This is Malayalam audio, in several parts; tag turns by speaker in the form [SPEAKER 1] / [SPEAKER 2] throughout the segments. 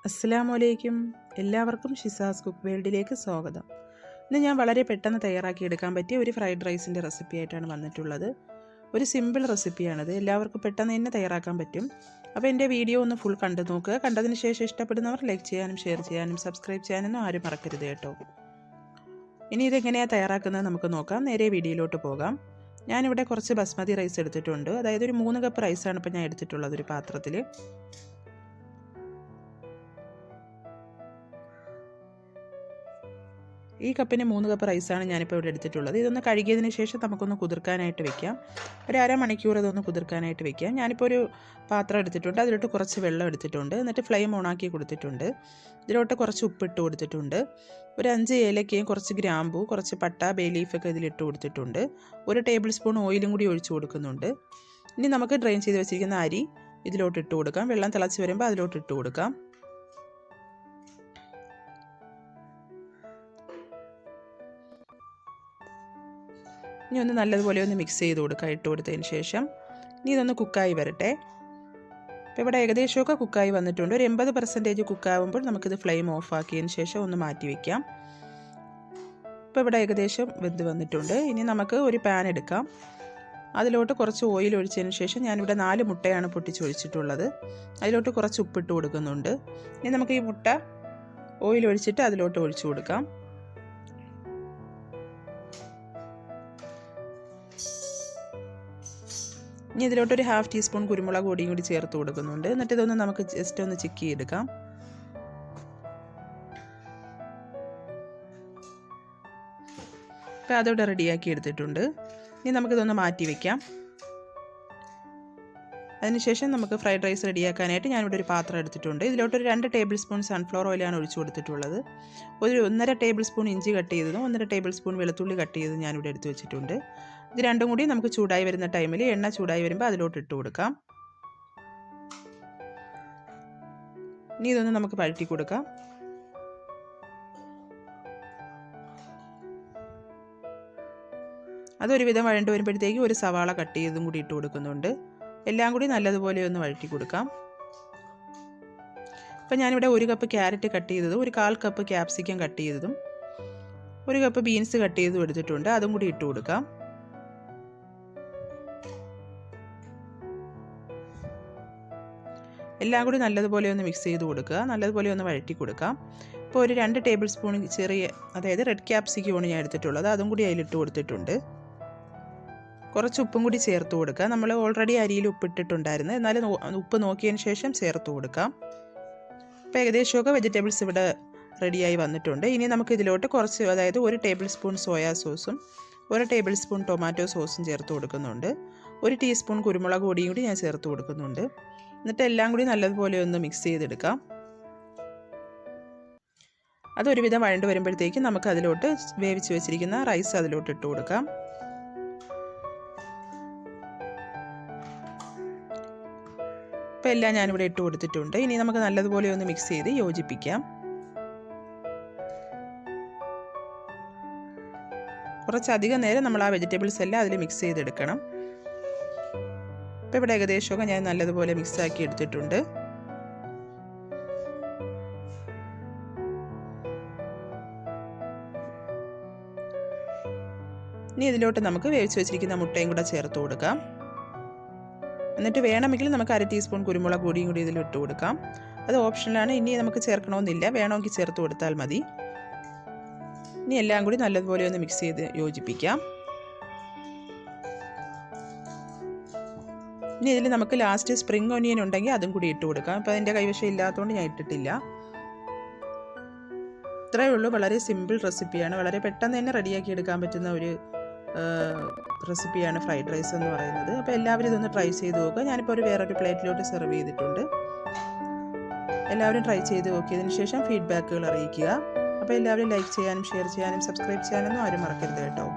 [SPEAKER 1] അസ്സലാമു എല്ലാവർക്കും ഷിസാസ് കുക്ക് വേൾഡിലേക്ക് സ്വാഗതം. ഇന്ന് ഞാൻ വളരെ പെട്ടെന്ന് തയ്യാറാക്കിയെടുക്കാൻ പറ്റിയ ഒരു ഫ്രൈഡ് റൈസിൻ്റെ റെസിപ്പി ആയിട്ടാണ് വന്നിട്ടുള്ളത്. ഒരു സിമ്പിൾ റെസിപ്പിയാണത്, എല്ലാവർക്കും പെട്ടെന്ന് തന്നെ തയ്യാറാക്കാൻ പറ്റും. അപ്പോൾ എൻ്റെ വീഡിയോ ഒന്ന് ഫുൾ കണ്ടു നോക്കുക. കണ്ടതിന് ശേഷം ഇഷ്ടപ്പെടുന്നവർ ലൈക്ക് ചെയ്യാനും ഷെയർ ചെയ്യാനും സബ്സ്ക്രൈബ് ചെയ്യാനൊന്നും ആരും മറക്കരുത് കേട്ടോ. ഇനി ഇതെങ്ങനെയാണ് തയ്യാറാക്കുന്നത് നമുക്ക് നോക്കാം. നേരെ വീഡിയോയിലോട്ട് പോകാം. ഞാനിവിടെ കുറച്ച് ബസ്മതി റൈസ് എടുത്തിട്ടുണ്ട്. അതായത് ഒരു 3 കപ്പ് റൈസാണ് ഇപ്പോൾ ഞാൻ എടുത്തിട്ടുള്ളത് ഒരു പാത്രത്തിൽ. ഈ കപ്പിന് 3 കപ്പ് റൈസാണ് ഞാനിപ്പോൾ ഇവിടെ എടുത്തിട്ടുള്ളത്. ഇതൊന്ന് കഴുകിയതിന് ശേഷം നമുക്കൊന്ന് കുതിർക്കാനായിട്ട് വെക്കാം. ഒരു അരമണിക്കൂർ ഇതൊന്ന് കുതിർക്കാനായിട്ട് വെക്കാം. ഞാനിപ്പോൾ ഒരു പാത്രം എടുത്തിട്ടുണ്ട്, അതിലോട്ട് കുറച്ച് വെള്ളം എടുത്തിട്ടുണ്ട്. എന്നിട്ട് ഫ്ലെയിം ഓണാക്കി കൊടുത്തിട്ടുണ്ട്. ഇതിലോട്ട് കുറച്ച് ഉപ്പിട്ട് കൊടുത്തിട്ടുണ്ട്. ഒരു 5 ഏലക്കയും കുറച്ച് ഗ്രാമ്പൂ, കുറച്ച് പട്ട, ബേ ലീഫൊക്കെ ഇതിലിട്ട് കൊടുത്തിട്ടുണ്ട്. 1 ടേബിൾ സ്പൂൺ ഓയിലും കൂടി ഒഴിച്ച് കൊടുക്കുന്നുണ്ട്. ഇനി നമുക്ക് ഡ്രെയിൻ ചെയ്ത് വെച്ചിരിക്കുന്ന അരി ഇതിലോട്ട് ഇട്ട് കൊടുക്കാം. വെള്ളം തിളച്ച് വരുമ്പോൾ അതിലോട്ട് ഇട്ട് കൊടുക്കാം. ഇനി ഒന്ന് നല്ലതുപോലെ ഒന്ന് മിക്സ് ചെയ്ത് കൊടുക്കുക. ഇട്ട് കൊടുത്തതിന് ശേഷം ഇനി ഇതൊന്ന് കുക്കായി വരട്ടെ. അപ്പോൾ ഇവിടെ ഏകദേശമൊക്കെ കുക്കായി വന്നിട്ടുണ്ട്. ഒരു 80% കുക്കാവുമ്പോൾ നമുക്കിത് ഫ്ലെയിം ഓഫ് ആക്കിയതിന് ശേഷം ഒന്ന് മാറ്റി വയ്ക്കാം. ഇപ്പോൾ ഇവിടെ ഏകദേശം വെന്ത് വന്നിട്ടുണ്ട്. ഇനി നമുക്ക് ഒരു പാൻ എടുക്കാം. അതിലോട്ട് കുറച്ച് ഓയിൽ ഒഴിച്ചതിന് ശേഷം ഞാനിവിടെ 4 മുട്ടയാണ് പൊട്ടിച്ചൊഴിച്ചിട്ടുള്ളത്. അതിലോട്ട് കുറച്ച് ഉപ്പിട്ട് കൊടുക്കുന്നുണ്ട്. ഇനി നമുക്ക് ഈ മുട്ട ഓയിൽ ഒഴിച്ചിട്ട് അതിലോട്ട് ഒഴിച്ചു കൊടുക്കാം. ഇനി ഇതിലോട്ടൊരു 1/2 ടീസ്പൂൺ കുരുമുളക് പൊടിയും കൂടി ചേർത്ത് കൊടുക്കുന്നുണ്ട്. എന്നിട്ട് ഇതൊന്ന് നമുക്ക് ജസ്റ്റ് ഒന്ന് ചിക്കി എടുക്കാം. അപ്പോൾ അതോടെ റെഡിയാക്കി എടുത്തിട്ടുണ്ട്. ഇനി നമുക്കിതൊന്ന് മാറ്റി വയ്ക്കാം. അതിനുശേഷം നമുക്ക് ഫ്രൈഡ് റൈസ് റെഡിയാക്കാനായിട്ട് ഞാനിവിടെ ഒരു പാത്രം എടുത്തിട്ടുണ്ട്. ഇതിലോട്ടൊരു 2 ടേബിൾ സ്പൂൺ സൺഫ്ലവർ ഓയിലാണ് ഒഴിച്ചു കൊടുത്തിട്ടുള്ളത്. ഒരു 1.5 ടേബിൾ സ്പൂൺ ഇഞ്ചി കട്ട് ചെയ്തതും 1.5 ടേബിൾ സ്പൂൺ വെളുത്തുള്ളി കട്ട് ചെയ്തതും ഞാനിവിടെ എടുത്ത് വെച്ചിട്ടുണ്ട്. ഇത് രണ്ടും കൂടി നമുക്ക് ചൂടായി വരുന്ന ടൈമിൽ എണ്ണ ചൂടായി വരുമ്പോൾ അതിലോട്ട് ഇട്ട് കൊടുക്കാം. ഇനി ഇതൊന്ന് നമുക്ക് വഴറ്റി കൊടുക്കാം. അതൊരുവിധം വഴണ്ട് വരുമ്പോഴത്തേക്ക് ഒരു സവാള കട്ട് ചെയ്തതും കൂടി ഇട്ട് കൊടുക്കുന്നുണ്ട്. എല്ലാം കൂടി നല്ലതുപോലെ ഒന്ന് വഴറ്റി കൊടുക്കാം. അപ്പോൾ ഞാനിവിടെ 1 കപ്പ് ക്യാരറ്റ് കട്ട് ചെയ്തതും 1/4 കപ്പ് ക്യാപ്സിക്കം കട്ട് ചെയ്തതും 1 കപ്പ് ബീൻസ് കട്ട് ചെയ്തതും എടുത്തിട്ടുണ്ട്. അതും കൂടി ഇട്ട് കൊടുക്കാം. എല്ലാം കൂടി നല്ലതുപോലെ ഒന്ന് മിക്സ് ചെയ്ത് കൊടുക്കുക. നല്ലതുപോലെ ഒന്ന് വഴറ്റി കൊടുക്കാം. ഇപ്പോൾ ഒരു 2 ടേബിൾ സ്പൂൺ അതായത് റെഡ് ക്യാപ്സിക്കമാണ് ഞാൻ എടുത്തിട്ടുള്ളത്. അതും കൂടി അതിലിട്ട് കൊടുത്തിട്ടുണ്ട്. കുറച്ച് ഉപ്പും കൂടി ചേർത്ത് കൊടുക്കുക. നമ്മൾ ഓൾറെഡി അരിയിൽ ഉപ്പിട്ടിട്ടുണ്ടായിരുന്നു, എന്നാലും ഉപ്പ് നോക്കിയതിന് ശേഷം ചേർത്ത് കൊടുക്കാം. ഇപ്പോൾ ഏകദേശമൊക്കെ വെജിറ്റബിൾസ് ഇവിടെ റെഡിയായി വന്നിട്ടുണ്ട്. ഇനി നമുക്ക് ഇതിലോട്ട് കുറച്ച്, അതായത് 1 ടേബിൾ സ്പൂൺ സോയാ സോസും 1 ടേബിൾ സ്പൂൺ ടൊമാറ്റോ സോസും ചേർത്ത് കൊടുക്കുന്നുണ്ട്. 1 ടീസ്പൂൺ കുരുമുളക് പൊടിയും കൂടി ഞാൻ ചേർത്ത് കൊടുക്കുന്നുണ്ട്. എന്നിട്ട് എല്ലാം കൂടി നല്ലതുപോലെ ഒന്ന് മിക്സ് ചെയ്തെടുക്കാം. അതൊരുവിധം വഴണ്ട് വരുമ്പോഴത്തേക്കും നമുക്ക് അതിലോട്ട് വേവിച്ച് വെച്ചിരിക്കുന്ന റൈസ് അതിലോട്ട് ഇട്ട് കൊടുക്കാം. ഇപ്പോൾ എല്ലാം ഞാനിവിടെ ഇട്ട് കൊടുത്തിട്ടുണ്ട്. ഇനി നമുക്ക് നല്ലതുപോലെ ഒന്ന് മിക്സ് ചെയ്ത് യോജിപ്പിക്കാം. കുറച്ചധികം നേരം നമ്മൾ ആ വെജിറ്റബിൾസ് എല്ലാം അതിൽ മിക്സ് ചെയ്തെടുക്കണം. ഇപ്പോൾ ഇവിടെ ഏകദേശമൊക്കെ ഞാൻ നല്ലതുപോലെ മിക്സാക്കി എടുത്തിട്ടുണ്ട്. ഇനി ഇതിലോട്ട് നമുക്ക് വേവിച്ച് വെച്ചിരിക്കുന്ന മുട്ടയും കൂടെ ചേർത്ത് കൊടുക്കാം. എന്നിട്ട് വേണമെങ്കിൽ നമുക്ക് 1/2 ടീസ്പൂൺ കുരുമുളക് പൊടിയും കൂടി ഇതിലിട്ട് കൊടുക്കാം. അത് ഓപ്ഷണലാണ്. ഇനി നമുക്ക് ചേർക്കണമെന്നില്ല, വേണമെങ്കിൽ ചേർത്ത് കൊടുത്താൽ മതി. ഇനി എല്ലാം കൂടി നല്ലതുപോലെ ഒന്ന് മിക്സ് ചെയ്ത് യോജിപ്പിക്കാം. ഇനി ഇതിൽ നമുക്ക് ലാസ്റ്റ് സ്പ്രിംഗ് ഒനിയൻ ഉണ്ടെങ്കിൽ അതും കൂടി ഇട്ട് കൊടുക്കാം. അപ്പോൾ അതിൻ്റെ കൈവശം ഇല്ലാത്തതുകൊണ്ട് ഞാൻ ഇട്ടിട്ടില്ല. ഇത്രയേ ഉള്ളൂ. വളരെ സിമ്പിൾ റെസിപ്പിയാണ്. വളരെ പെട്ടെന്ന് തന്നെ റെഡിയാക്കി എടുക്കാൻ പറ്റുന്ന ഒരു റെസിപ്പിയാണ് ഫ്രൈഡ് റൈസ് എന്ന് പറയുന്നത്. അപ്പോൾ എല്ലാവരും ഇതൊന്ന് ട്രൈ ചെയ്ത് നോക്കുക. ഞാനിപ്പോൾ വേറൊരു പ്ലേറ്റിലോട്ട് സെർവ് ചെയ്തിട്ടുണ്ട്. എല്ലാവരും ട്രൈ ചെയ്ത് നോക്കിയതിന് ശേഷം ഫീഡ്ബാക്കുകൾ അറിയിക്കുക. അപ്പോൾ എല്ലാവരും ലൈക്ക് ചെയ്യാനും ഷെയർ ചെയ്യാനും സബ്സ്ക്രൈബ് ചെയ്യാനൊന്നും ആരും മറക്കരുത് കേട്ടോ.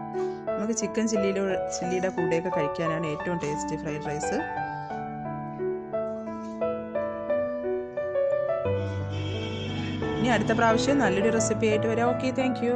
[SPEAKER 1] നമുക്ക് ചിക്കൻ ചില്ലിയുടെ കൂടെയൊക്കെ കഴിക്കാനാണ് ഏറ്റവും ടേസ്റ്റി ഫ്രൈഡ് റൈസ്. ഇനി അടുത്ത പ്രാവശ്യം നല്ലൊരു റെസിപ്പി ആയിട്ട് വരാം. Okay, thank you.